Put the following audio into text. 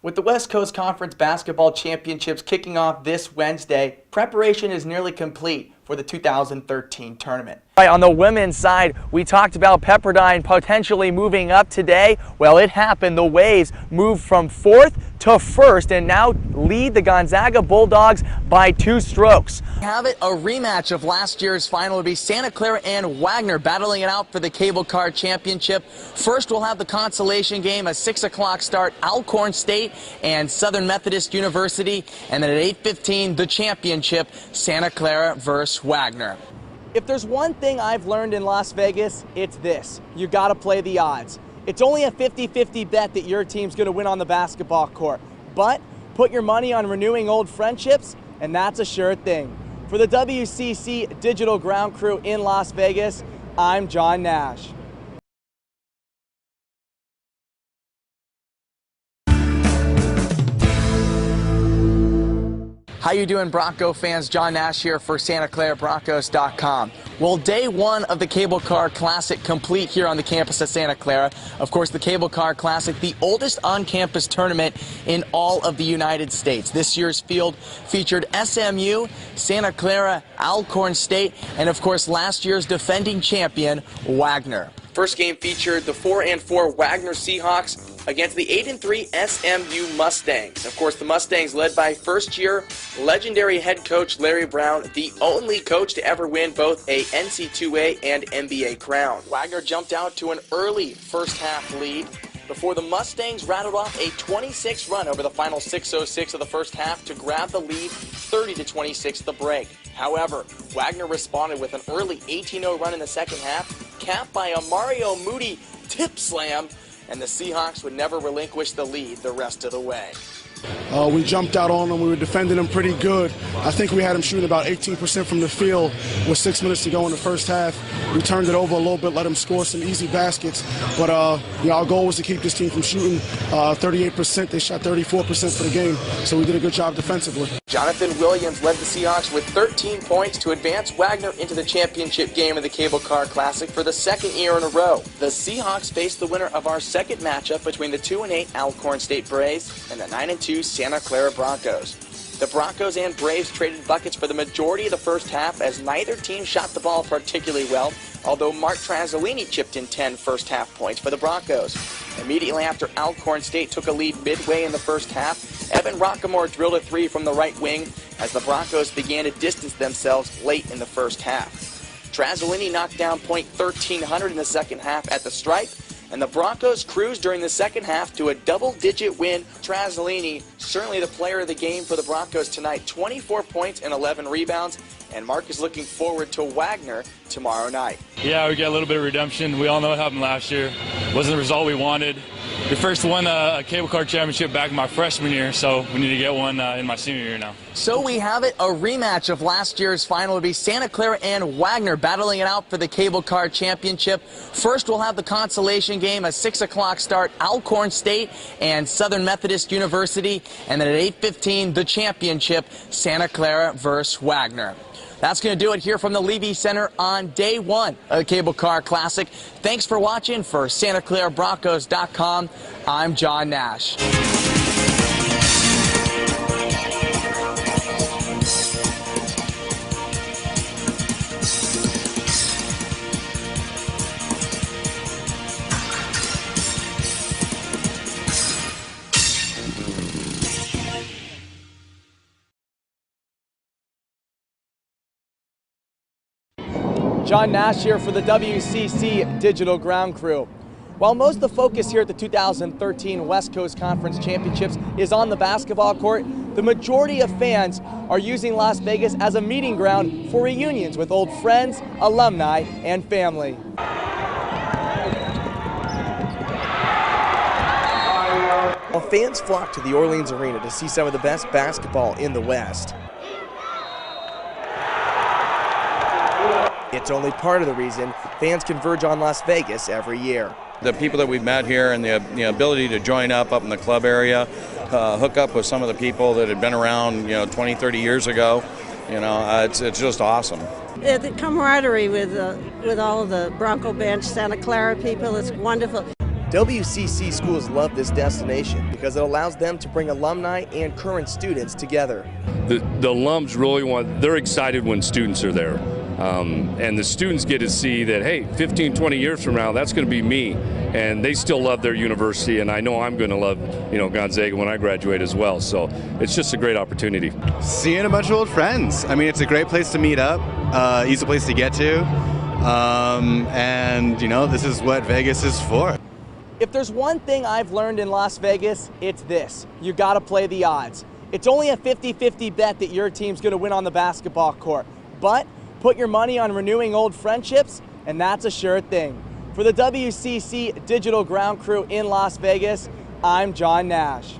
With the West Coast Conference Basketball Championships kicking off this Wednesday, preparation is nearly complete for the 2013 tournament. On the women's side, we talked about Pepperdine potentially moving up today. Well, it happened. The Waves moved from 4th to 1st and now lead the Gonzaga Bulldogs by 2 strokes. Have it a rematch of last year's final. Would be Santa Clara and Wagner battling it out for the Cable Car Championship. First, we'll have the consolation game, a 6 o'clock start, Alcorn State and Southern Methodist University. And then at 8:15, the championship, Santa Clara versus Wagner. If there's one thing I've learned in Las Vegas, it's this. You gotta play the odds. It's only a 50-50 bet that your team's gonna win on the basketball court. But put your money on renewing old friendships, and that's a sure thing. For the WCC Digital Ground Crew in Las Vegas, I'm John Nash. How you doing, Bronco fans? John Nash here for SantaClaraBroncos.com. Well, day one of the Cable Car Classic complete here on the campus of Santa Clara. Of course, the Cable Car Classic, the oldest on-campus tournament in all of the United States. This year's field featured SMU, Santa Clara, Alcorn State, and of course, last year's defending champion, Wagner. First game featured the 4-4 Wagner Seahawks against the 8-3 SMU Mustangs. Of course, the Mustangs led by first-year legendary head coach Larry Brown, the only coach to ever win both a NC2A and NBA crown. Wagner jumped out to an early first-half lead before the Mustangs rattled off a 26 run over the final 6:06 of the first half to grab the lead 30-26 at the break. However, Wagner responded with an early 18-0 run in the second half, capped by a Mario Moody tip slam, and the Seahawks would never relinquish the lead the rest of the way. We jumped out on them. We were defending them pretty good. I think we had them shooting about 18% from the field with 6 minutes to go in the first half. We turned it over a little bit, let them score some easy baskets. But our goal was to keep this team from shooting 38%. They shot 34% for the game, so we did a good job defensively. Jonathan Williams led the Seahawks with 13 points to advance Wagner into the championship game of the Cable Car Classic for the second year in a row. The Seahawks faced the winner of our second matchup between the 2-8 Alcorn State Braves and the 9-2 Santa Clara Broncos. The Broncos and Braves traded buckets for the majority of the first half as neither team shot the ball particularly well, although Mark Trasolini chipped in 10 first-half points for the Broncos. Immediately after Alcorn State took a lead midway in the first half, Evan Rockamore drilled a 3 from the right wing as the Broncos began to distance themselves late in the first half. Trasolini knocked down point 1,300 in the second half at the stripe, and the Broncos cruised during the second half to a double-digit win. Trasolini, certainly the player of the game for the Broncos tonight, 24 points and 11 rebounds, and Mark is looking forward to Wagner tomorrow night. Yeah, we get a little bit of redemption. We all know what happened last year. Wasn't the result we wanted. We first won a Cable Car Championship back in my freshman year, so we need to get one in my senior year now. So we have it, a rematch of last year's final. Would be Santa Clara and Wagner battling it out for the Cable Car Championship. First, we'll have the consolation game, a 6 o'clock start, Alcorn State and Southern Methodist University. And then at 8:15, the championship, Santa Clara versus Wagner. That's going to do it here from the Levy Center on day one of the Cable Car Classic. Thanks for watching. For SantaClaraBroncos.com, I'm John Nash. John Nash here for the WCC Digital Ground Crew. While most of the focus here at the 2013 West Coast Conference Championships is on the basketball court, the majority of fans are using Las Vegas as a meeting ground for reunions with old friends, alumni, and family. While fans flock to the Orleans Arena to see some of the best basketball in the West, it's only part of the reason fans converge on Las Vegas every year. The people that we've met here and the ability to join up in the club area, hook up with some of the people that had been around 20, 30 years ago, it's just awesome. The camaraderie with all of the Bronco Bench, Santa Clara people, is wonderful. WCC schools love this destination because it allows them to bring alumni and current students together. The alums really they're excited when students are there. And the students get to see that, hey, 15, 20 years from now, that's going to be me. And they still love their university, and I know I'm going to love, Gonzaga when I graduate as well. So it's just a great opportunity. Seeing a bunch of old friends. I mean, it's a great place to meet up, easy place to get to. And, this is what Vegas is for. If there's one thing I've learned in Las Vegas, it's this. You got to play the odds. It's only a 50-50 bet that your team's going to win on the basketball court. But put your money on renewing old friendships, and that's a sure thing. For the WCC Digital Ground Crew in Las Vegas, I'm John Nash.